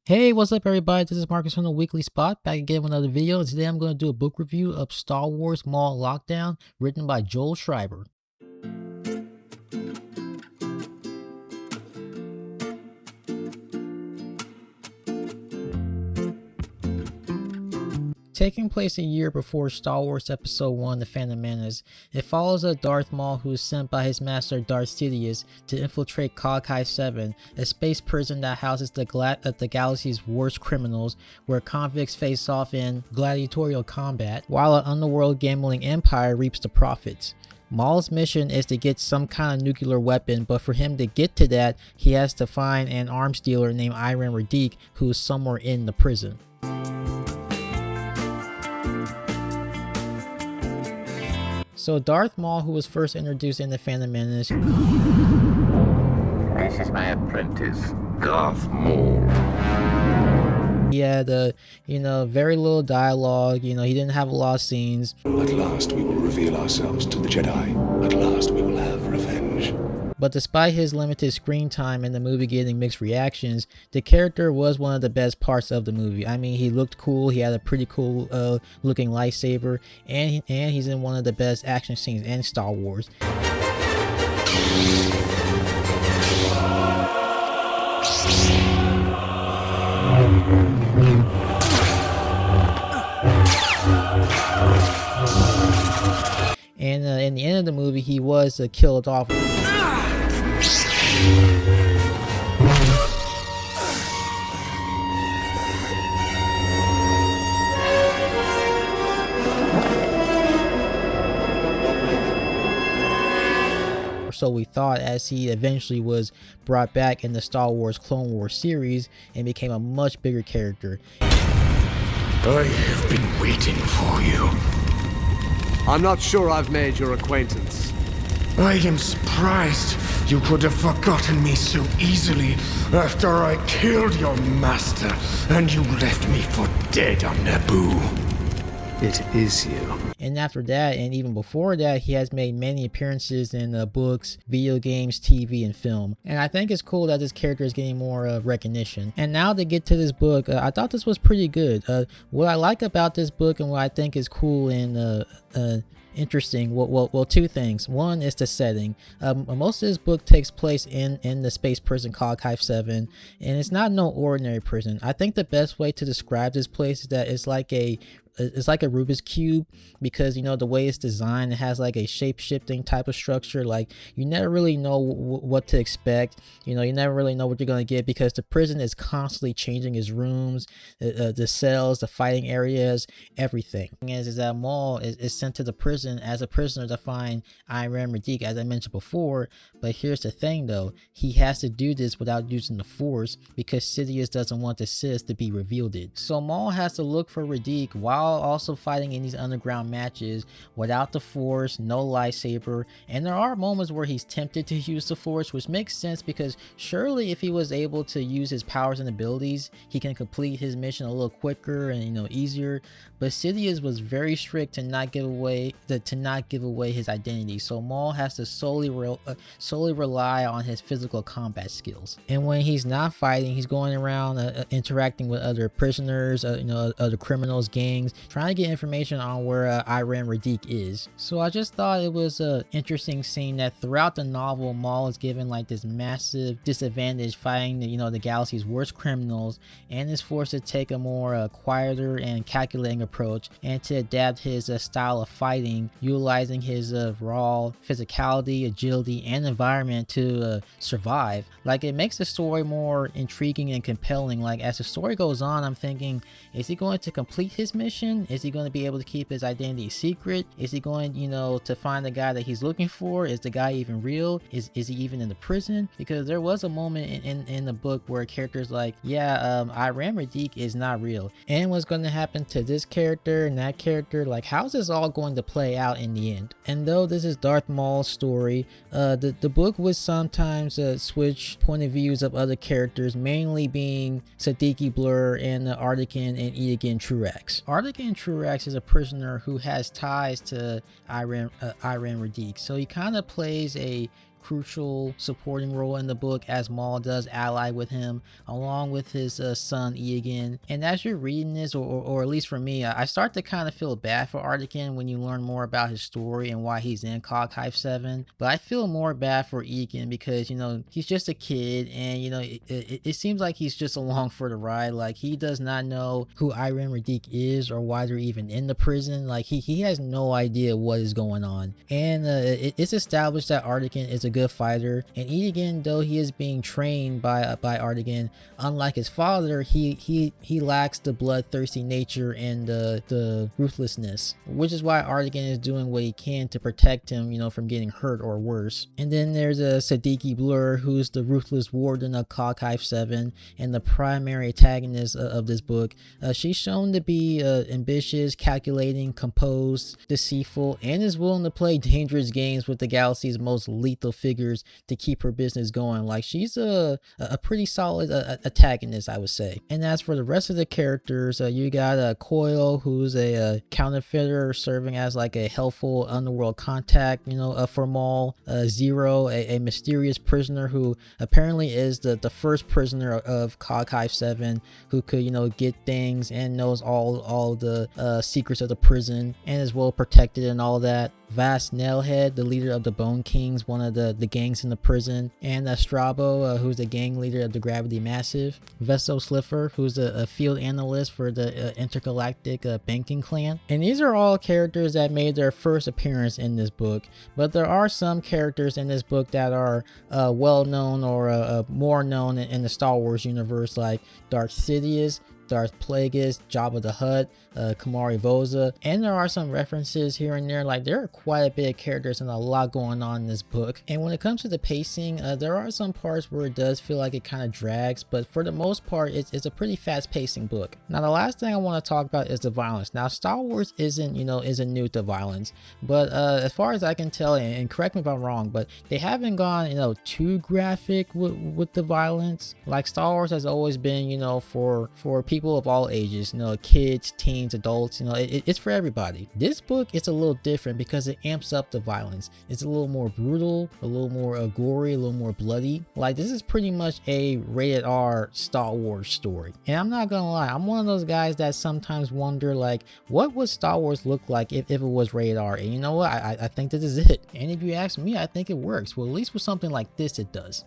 Hey, what's up everybody? This is Marcus from the Weekly Spot, back again with another video, and today I'm going to do a book review of Star Wars Maul Lockdown, written by Joel Schreiber. Taking place a year before Star Wars Episode 1, The Phantom Menace, it follows a Darth Maul who is sent by his master Darth Sidious to infiltrate Cog High 7, a space prison that houses the galaxy's worst criminals, where convicts face off in gladiatorial combat, while an underworld gambling empire reaps the profits. Maul's mission is to get some kind of nuclear weapon, but for him to get to that, he has to find an arms dealer named Iran Radique who is somewhere in the prison. So Darth Maul, who was first introduced in The Phantom Menace. This is my apprentice, Darth Maul. He had very little dialogue, he didn't have a lot of scenes. At last we will reveal ourselves to the Jedi. At last we will have revenge. But despite his limited screen time and the movie getting mixed reactions, the character was one of the best parts of the movie. I mean, he looked cool, he had a pretty cool looking lightsaber, and he's in one of the best action scenes in Star Wars. And in the end of the movie, he was killed off. So we thought, as he eventually was brought back in the Star Wars Clone Wars series and became a much bigger character. I have been waiting for you. I'm not sure I've made your acquaintance. I am surprised you could have forgotten me so easily after I killed your master and you left me for dead on Naboo. It is you. And after that, and even before that, he has made many appearances in books, video games, TV, and film. And I think it's cool that this character is getting more recognition. And now to get to this book, I thought this was pretty good. What I like about this book and what I think is cool and interesting, well, two things. One is the setting. Most of this book takes place in the space prison called Cog 7, and it's not no ordinary prison. I think the best way to describe this place is that it's like a Rubik's Cube, because the way it's designed, it has like a shape-shifting type of structure. Like, you never really know what to expect. You never really know what you're going to get, because the prison is constantly changing its rooms, the cells, the fighting areas, everything. The thing is that Maul is sent to the prison as a prisoner to find Iran Radique, as I mentioned before. But here's the thing though, he has to do this without using the Force, because Sidious doesn't want the Sith to be revealed. So Maul has to look for Radique while also fighting in these underground matches without the Force, no lightsaber. And there are moments where he's tempted to use the Force, which makes sense, because surely if he was able to use his powers and abilities, he can complete his mission a little quicker and easier. But Sidious was very strict to not give away his identity, so Maul has to solely rely on his physical combat skills. And when he's not fighting, he's going around interacting with other prisoners, other criminals, gangs, trying to get information on where Iran Radique is. So I just thought it was an interesting scene that throughout the novel, Maul is given like this massive disadvantage fighting the galaxy's worst criminals, and is forced to take a more quieter and calculating approach, and to adapt his style of fighting, utilizing his raw physicality, agility, and environment to survive. Like, it makes the story more intriguing and compelling. Like, as the story goes on, I'm thinking, is he going to complete his mission? Is he going to be able to keep his identity secret? Is he going to find the guy that he's looking for? Is the guy even real? Is he even in the prison? Because there was a moment in the book where a character's like, yeah, Iran Radique is not real, and what's going to happen to this character and that character? Like, how's this all going to play out in the end? And though this is Darth Maul's story, the book would sometimes switch point of views of other characters, mainly being Siddiqui Blur and Artican and Egan Truax. Artican Truax is a prisoner who has ties to Iran Radique, so he kind of plays a crucial supporting role in the book, as Maul does ally with him along with his son Egan. And as you're reading this, or at least for me, I start to kind of feel bad for Artican when you learn more about his story and why he's in Cog Hive 7. But I feel more bad for Egan because, you know, he's just a kid, and you know, it seems like he's just along for the ride. Like, he does not know who Iron Radique is or why they're even in the prison. Like, he has no idea what is going on. And it's established that Artican is a good fighter, and Egan, though he is being trained by Artican, unlike his father, he lacks the bloodthirsty nature and the ruthlessness, which is why Artican is doing what he can to protect him, you know, from getting hurt or worse. And then there's a Siddiqui Blur, who's the ruthless warden of Cog Hive 7 and the primary antagonist of this book. She's shown to be ambitious, calculating, composed, deceitful, and is willing to play dangerous games with the galaxy's most lethal figures to keep her business going. Like, she's a pretty solid antagonist, I would say. And as for the rest of the characters, you got Coil, who's a counterfeiter serving as like a helpful underworld contact, you know, for Maul. Zero, a mysterious prisoner who apparently is the first prisoner of Cog Hive 7 who could, you know, get things and knows all the secrets of the prison and is well protected and all that. Vast Nailhead, the leader of the Bone Kings, one of the gangs in the prison, and Strabo, who's the gang leader of the Gravity Massive. Vesto Slipher, who's a field analyst for the intergalactic banking clan. And these are all characters that made their first appearance in this book, but there are some characters in this book that are well known or more known in the Star Wars universe, like Darth Sidious, Darth Plagueis, Jabba the Hutt, Kamari Voza, and there are some references here and there. Like, there are quite a bit of characters and a lot going on in this book. And when it comes to the pacing, there are some parts where it does feel like it kind of drags, but for the most part, it's a pretty fast pacing book. Now, the last thing I want to talk about is the violence. Now, Star Wars isn't new to violence, but as far as I can tell, and correct me if I'm wrong, but they haven't gone, you know, too graphic with the violence. Like, Star Wars has always been, you know, for people of all ages, you know, kids, teens, adults, you know, it's for everybody. This book is a little different because it amps up the violence. It's a little more brutal, a little more gory, a little more bloody. Like, this is pretty much a rated R Star Wars story. And I'm not gonna lie, I'm one of those guys that sometimes wonder, like, what would Star Wars look like if it was rated R? And you know what, I think this is it. And if you ask me, I think it works. Well, at least with something like this, it does.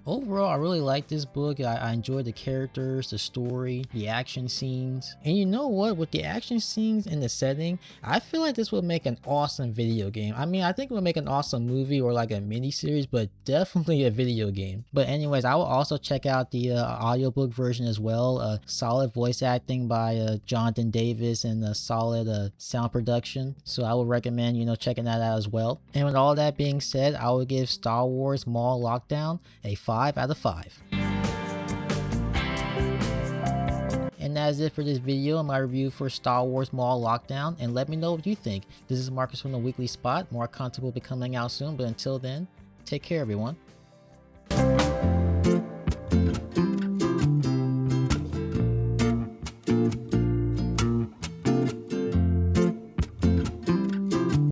Overall, I really like this book. I enjoyed the characters, the story, the action scenes. And you know what? With the action scenes and the setting, I feel like this would make an awesome video game. I mean, I think it would make an awesome movie or like a mini series, but definitely a video game. But anyways, I will also check out the audiobook version as well. Solid voice acting by Jonathan Davis and solid sound production. So I would recommend, you know, checking that out as well. And with all that being said, I would give Star Wars Maul Lockdown a 5 out of 5. And that is it for this video and my review for Star Wars Maul Lockdown. And let me know what you think. This is Marcus from the Weekly Spot. More content will be coming out soon, but until then, take care everyone.